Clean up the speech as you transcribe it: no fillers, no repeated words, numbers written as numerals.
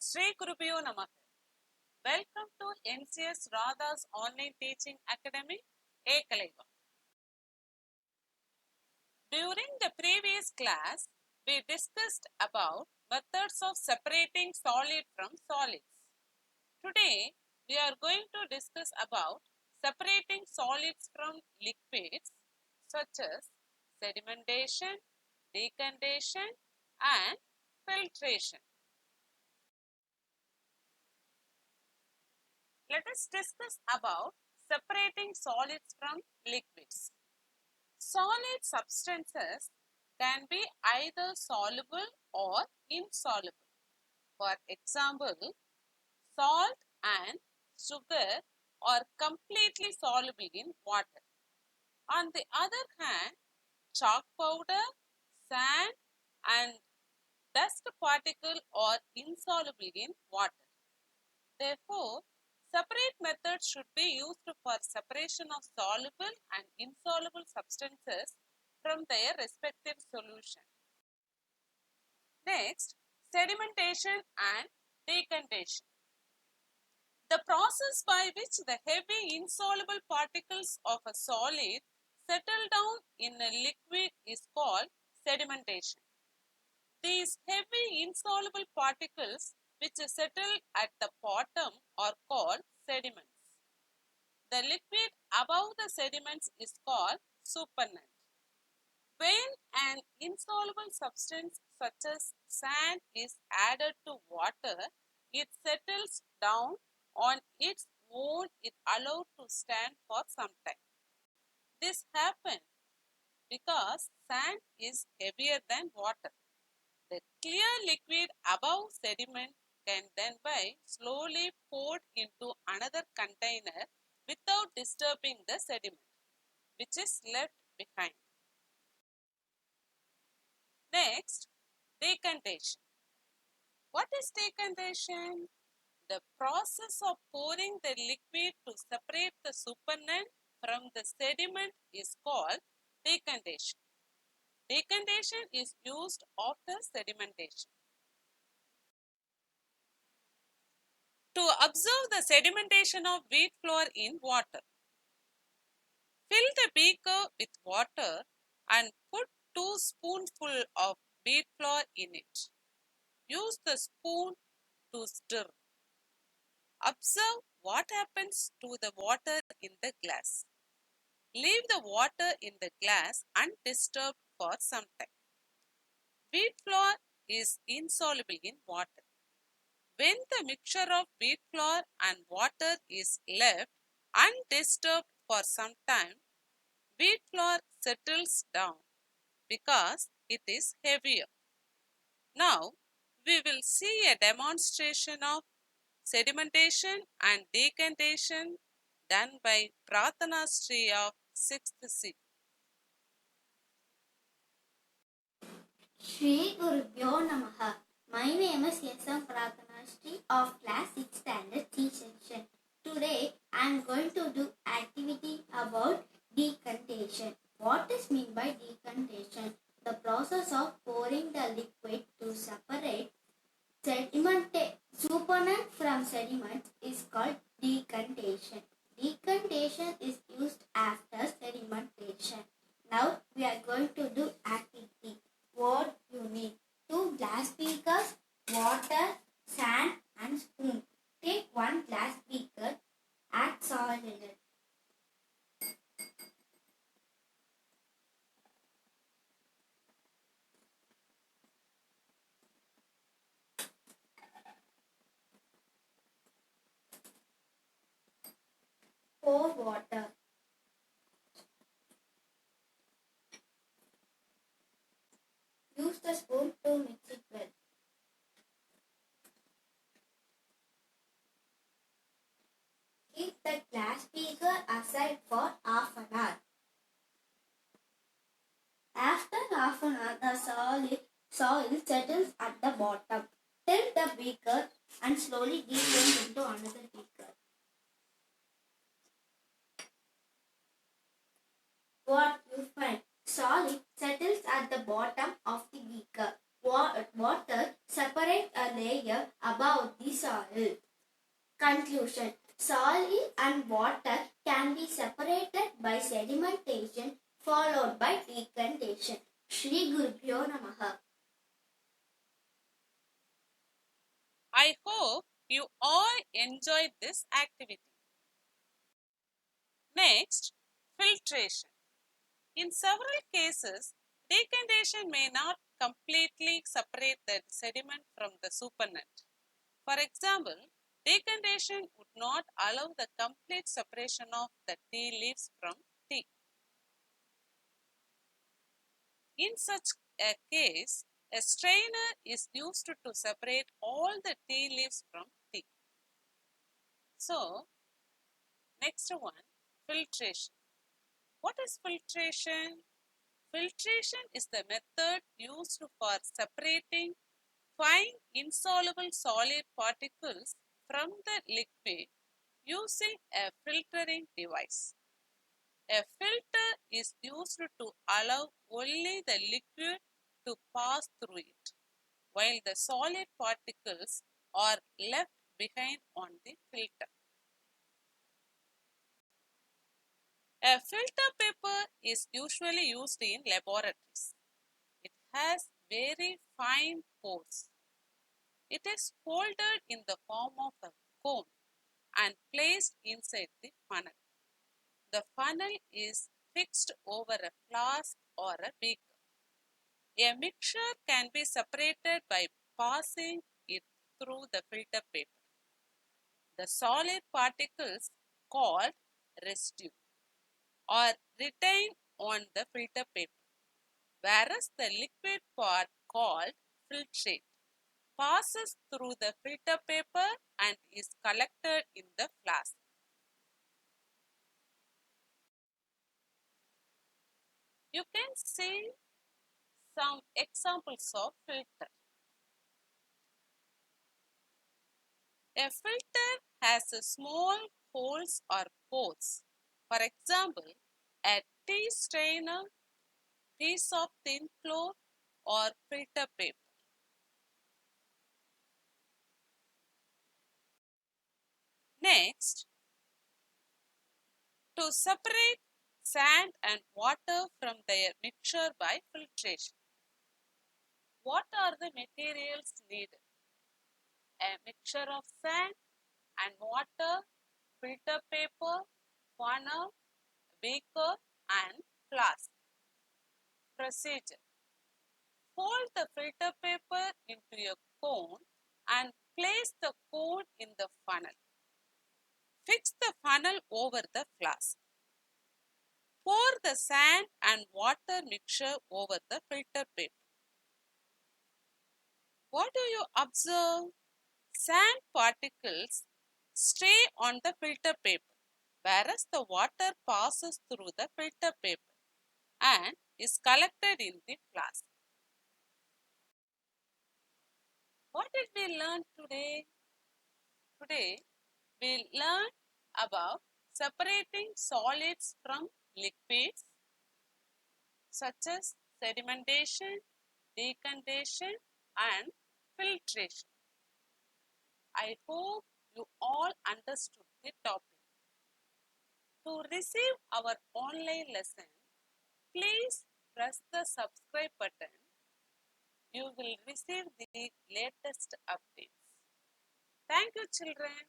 Sri Gurubhyo Namaha. Welcome to NCS Radha's Online Teaching Academy, Ekalaiva. During the previous class, we discussed about methods of separating solid from solids. Today, we are going to discuss about separating solids from liquids such as sedimentation, decantation, and filtration. Let us discuss about separating solids from liquids. Solid substances can be either soluble or insoluble. For example, salt and sugar are completely soluble in water. On the other hand, chalk powder, sand and dust particle are insoluble in water. Therefore, separate methods should be used for separation of soluble and insoluble substances from their respective solution. Next, sedimentation and decantation. The process by which the heavy insoluble particles of a solid settle down in a liquid is called sedimentation. These heavy insoluble particles which settle at the bottom are called sediments. The liquid above the sediments is called supernatant. When an insoluble substance such as sand is added to water, it settles down on its own, it allowed to stand for some time. This happens because sand is heavier than water. The clear liquid above sediment can then be slowly poured into another container without disturbing the sediment, which is left behind. Next, decantation. What is decantation? The process of pouring the liquid to separate the supernatant from the sediment is called decantation. Decantation is used after sedimentation. To observe the sedimentation of wheat flour in water, fill the beaker with water and put 2 spoonfuls of wheat flour in it. Use the spoon to stir. Observe what happens to the water in the glass. Leave the water in the glass undisturbed for some time. Wheat flour is insoluble in water. When the mixture of wheat flour and water is left undisturbed for some time, wheat flour settles down because it is heavier. Now, we will see a demonstration of sedimentation and decantation done by Prathana Sri of 6th C. Sri Gurubhyo Namaha. My name is S.M. Prathana Sri of class 6 standard C section. Today I am going to do activity about decantation. What is meant by decantation? The process of pouring the liquid to separate supernatant from sediment is called decantation. Decantation is used after sedimentation. Now we are going to do activity. What you need: 2 glass beakers, water, sand and spoon. Take 1 glass beaker, add salt in it. Pour water. Use the spoon to mix it well. Keep the glass beaker aside for half an hour. After half an hour, the soil settles at the bottom. Tilt the beaker and slowly descend into another beaker. What you find? Solid settles at the bottom of the beaker. Water separates a layer above the soil. Conclusion. Soil and water can be separated by sedimentation followed by decantation. Shri Gurubhyo Namaha. I hope you all enjoyed this activity. Next, filtration. In several cases, decantation may not completely separate the sediment from the supernet. For example, decantation would not allow the complete separation of the tea leaves from tea. In such a case, a strainer is used to separate all the tea leaves from tea. So, next one, filtration. What is filtration? Filtration is the method used for separating fine insoluble solid particles from the liquid using a filtering device. A filter is used to allow only the liquid to pass through it, while the solid particles are left behind on the filter. A filter paper is usually used in laboratories. It has very fine pores. It is folded in the form of a cone and placed inside the funnel. The funnel is fixed over a flask or a beaker. A mixture can be separated by passing it through the filter paper. The solid particles, called residue, are retained on the filter paper, whereas the liquid part, called filtrate, passes through the filter paper and is collected in the flask. You can see some examples of filter. A filter has a small holes or pores. For example, a tea strainer, piece of thin cloth, or filter paper. Next, to separate sand and water from their mixture by filtration. What are the materials needed? A mixture of sand and water, filter paper, funnel, beaker, and flask. Procedure. Fold the filter paper into a cone and place the cone in the funnel. Fix the funnel over the flask. Pour the sand and water mixture over the filter paper. What do you observe? Sand particles stay on the filter paper, whereas the water passes through the filter paper and is collected in the flask. What did we learn today? Today, we learned about separating solids from liquids such as sedimentation, decantation, and filtration. I hope you all understood the topic. To receive our online lesson, please press the subscribe button. You will receive the latest updates. Thank you, children.